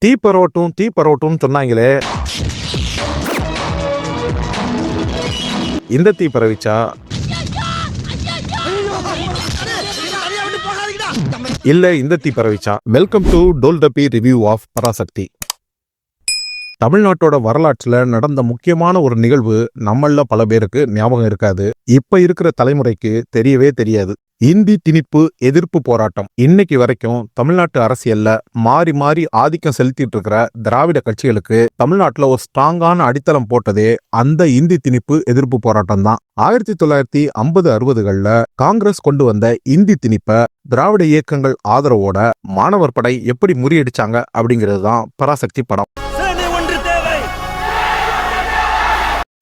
தீ பரவட்டும் சொன்னாங்களே, இந்த தீ பரவிச்சா இல்ல இந்த தீ பரவிச்சா? வெல்கம் டு டோல்டபி ரிவ்யூ ஆஃப் பராசக்தி. தமிழ்நாட்டோட வரலாற்றுல நடந்த முக்கியமான ஒரு நிகழ்வு நம்மள பல பேருக்கு ஞாபகம் இருக்காது. இப்ப இருக்கிற தலைமுறைக்கு தெரியவே தெரியாது. இந்தி திணிப்பு எதிர்ப்பு போராட்டம். இன்னைக்கு வரைக்கும் தமிழ்நாட்டு அரசியல்ல மாறி மாறி ஆதிக்கம் செலுத்திட்டு இருக்கிற திராவிட கட்சிகளுக்கு தமிழ்நாட்டுல ஒரு ஸ்ட்ராங்கான அடித்தளம் போட்டதே அந்த இந்தி திணிப்பு எதிர்ப்பு போராட்டம் தான். 1950-60களில் காங்கிரஸ் கொண்டு வந்த இந்தி திணிப்ப திராவிட இயக்கங்கள் ஆதரவோட மாணவர் படை எப்படி முறியடிச்சாங்க அப்படிங்கிறது தான் பராசக்தி படம்.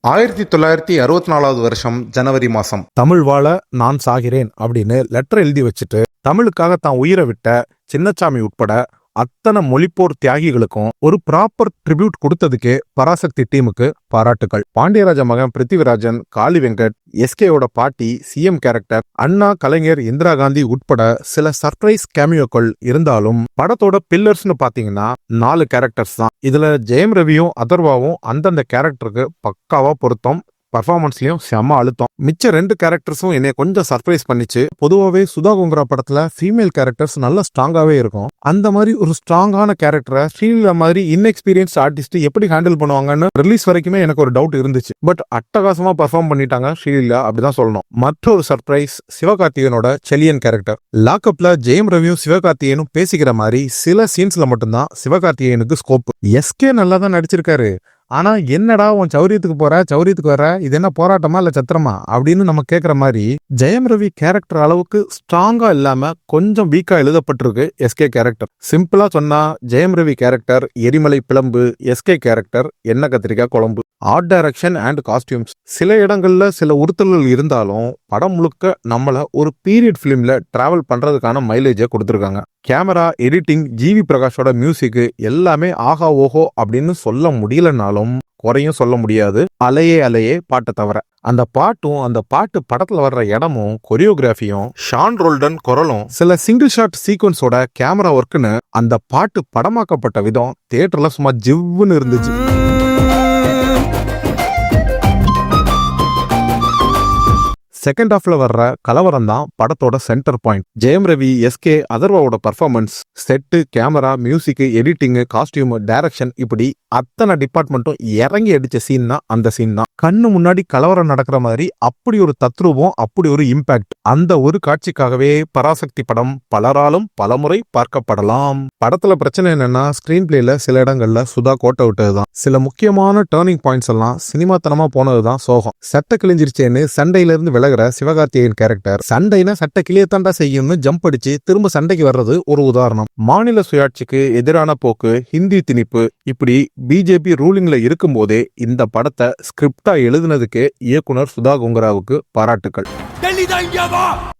1964 வருஷம் ஜனவரி மாசம் தமிழ் வாழ நான் சாகிறேன் அப்படின்னு லெட்டர் எழுதி வச்சுட்டு தமிழுக்காக தான் உயிரை விட்ட சின்னசாமி உட்பட அத்தனை மொழிப்போர் தியாகிகளுக்கும் ஒரு ப்ராப்பர் ட்ரிபியூட் கொடுத்ததுக்கே பராசக்தி டீமுக்கு பாராட்டுகள். பாண்டியராஜ மகன் பிருத்திவிராஜன், காளி வெங்கட், எஸ்கேயோட பாட்டி, சிஎம் கேரக்டர், அண்ணா, கலைஞர், இந்திரா காந்தி உட்பட சில சர்ப்ரைஸ் கேமியோக்கள் இருந்தாலும் படத்தோட பில்லர்ஸ்னு பாத்தீங்கன்னா 4 கேரக்டர்ஸ் தான். இதுல ஜெயம் ரவியும் அதர்வாவும் அந்தந்த கேரக்டருக்கு பக்காவா பொருத்தம். பர்ஃபார்மன்ஸ்லயும் செம்ம அழுத்தம். மிச்ச 2 கேரக்டர்ஸும் என்னை கொஞ்சம் சர்ப்ரைஸ் பண்ணிச்சு. பொதுவாகவே சுதா கோங்கரா படத்துல ஃபீமேல் கேரக்டர்ஸ் நல்ல ஸ்ட்ராங்காவே இருக்கும். அந்த மாதிரி ஒரு ஸ்ட்ராங்கான கேரக்டரை ஸ்ரீலீலா மாதிரி இன்எக்ஸ்பீரியன்ஸ் ஆர்டிஸ்ட் எப்படி ஹேண்டில் பண்ணுவாங்கன்னு ரிலீஸ் வரைக்குமே எனக்கு ஒரு டவுட் இருந்துச்சு. பட் அட்டகாசமா பர்ஃபார்ம் பண்ணிட்டாங்க ஸ்ரீலீலா, அப்படிதான் சொல்லணும். மற்றொரு சர்ப்ரைஸ் சிவகார்த்திகேயனோட செலியன் கேரக்டர். லாக்அப்ல ஜெயம் ரவியும் சிவகார்த்திகேயனும் பேசிக்கிற மாதிரி சில சீன்ஸ்ல மட்டும்தான் சிவகார்த்திகேயனுக்கு ஸ்கோப். எஸ்கே நல்லா தான் நடிச்சிருக்காரு. ஆனா என்னடா உன் சௌரியத்துக்கு வர இது என்ன போராட்டமா இல்ல சத்திரமா அப்படின்னு நம்ம கேக்குற மாதிரி ஜெயம் ரவி கேரக்டர் அளவுக்கு ஸ்ட்ராங்கா இல்லாம கொஞ்சம் வீக்கா எழுதப்பட்டிருக்கு எஸ்கே கேரக்டர். சிம்பிளா சொன்னா ஜெயம் ரவி கேரக்டர் எரிமலை பிளம்பு, எஸ்கே கேரக்டர் எண்ணெய் கத்திரிக்காய் குழம்பு. ஆர்ட் டைரக்ஷன் அண்ட் காஸ்டியூம்ஸ் சில இடங்கள்ல சில உறுத்தல்கள் இருந்தாலும் படம் முழுக்க நம்மள ஒரு பீரியட் பிலிம்ல டிராவல் பண்றதுக்கான மைலேஜை கொடுத்துருக்காங்க. கேமரா, எடிட்டிங், ஜிவி பிரகாஷோட மியூசிக் எல்லாமே ஆகா ஓஹோ அப்படின்னு சொல்ல முடியலனாலும் குறையும் சொல்ல முடியாது. அலையே பாட்டை தவிர அந்த பாட்டு படத்துல வர்ற இடமும் கொரியோகிராஃபியும் ஷான் ரோல்டன் குரலும் சில சிங்கிள் ஷாட் சீக்வன்ஸோட கேமரா ஒர்க்குன்னு அந்த பாட்டு படமாக்கப்பட்ட விதம் தியேட்டர்ல சும்மா ஜிவ்வுன்னு இருந்துச்சு. செகண்ட் ஹாஃப்ல வர்ற கலவரம் தான் படத்தோட centre point. Jayam Ravi, SK, அதர்வாவோட performance, set, camera, music, editing, costume, direction இப்படி அத்தனை டிபார்ட்மெண்ட்டும் இறங்கி அடிச்ச சீன் தான் அந்த சீன் தான். கண்ணு முன்னாடி கலவரம் நடக்கிற மாதிரி அப்படி ஒரு தத்ரூபம், அப்படி ஒரு இம்பாக்ட். அந்த ஒரு காட்சிக்காகவே பராசக்தி படம் பலராலும் பலமுறை பார்க்கப்படலாம். படத்துல பிரச்சனை என்னன்னா ஸ்கிரீன் பிளேல சில இடங்கள்ல சுதா கோட்டை விட்டதுதான். சில முக்கியமான டேர்னிங் பாயிண்ட்ஸ் எல்லாம் சினிமாத்தனமா போனதுதான் சோகம். சட்டை கிழிஞ்சிருச்சேன்னு சண்டையில இருந்து விலகிற சிவகார்த்திகேயன் கேரக்டர் சண்டைனா சட்டை கிளியத்தாண்டா செய்யும்னு ஜம்ப் அடிச்சு திரும்ப சண்டைக்கு வர்றது ஒரு உதாரணம். மாநில சுயாட்சிக்கு எதிரான போக்கு, ஹிந்தி திணிப்பு இப்படி பிஜேபி ரூலிங்ல இருக்கும் போதே இந்த படத்தை ஸ்கிரிப்டா எழுதினதுக்கே இயக்குனர் சுதா கோங்கராவுக்கு பாராட்டுக்கள்.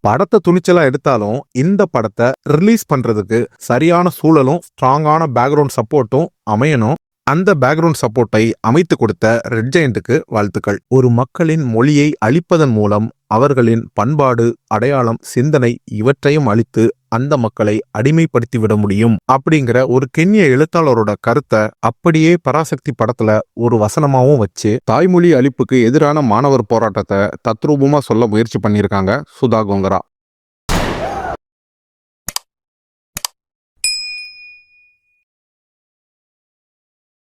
படத்தை துணிச்சலா எடுத்தாலும் இந்த படத்தை ரிலீஸ் பண்றதுக்கு சரியான சூழலும் ஸ்ட்ராங்கான பேக்ரவுண்ட் சப்போர்ட்டும் அமையணும். அந்த பேக்ரவுண்ட் சப்போர்ட்டை அமைத்து கொடுத்த ரெட் ஜெயண்ட்டுக்கு வாழ்த்துக்கள். ஒரு மக்களின் மொழியை அழிப்பதன் மூலம் அவர்களின் பண்பாடு, அடையாளம், சிந்தனை இவற்றையும் அழித்து அந்த மக்களை அடிமைப்படுத்தி விட முடியும் அப்படிங்கிற ஒரு கென்ய எழுத்தாளரோட கருத்தை அப்படியே பராசக்தி படத்துல ஒரு வசனமாவும் வச்சு தாய்மொழி அழிப்புக்கு எதிரான மாணவர் போராட்டத்தை தத்ரூபமா சொல்ல முயற்சி பண்ணியிருக்காங்க சுதா கோங்கரா.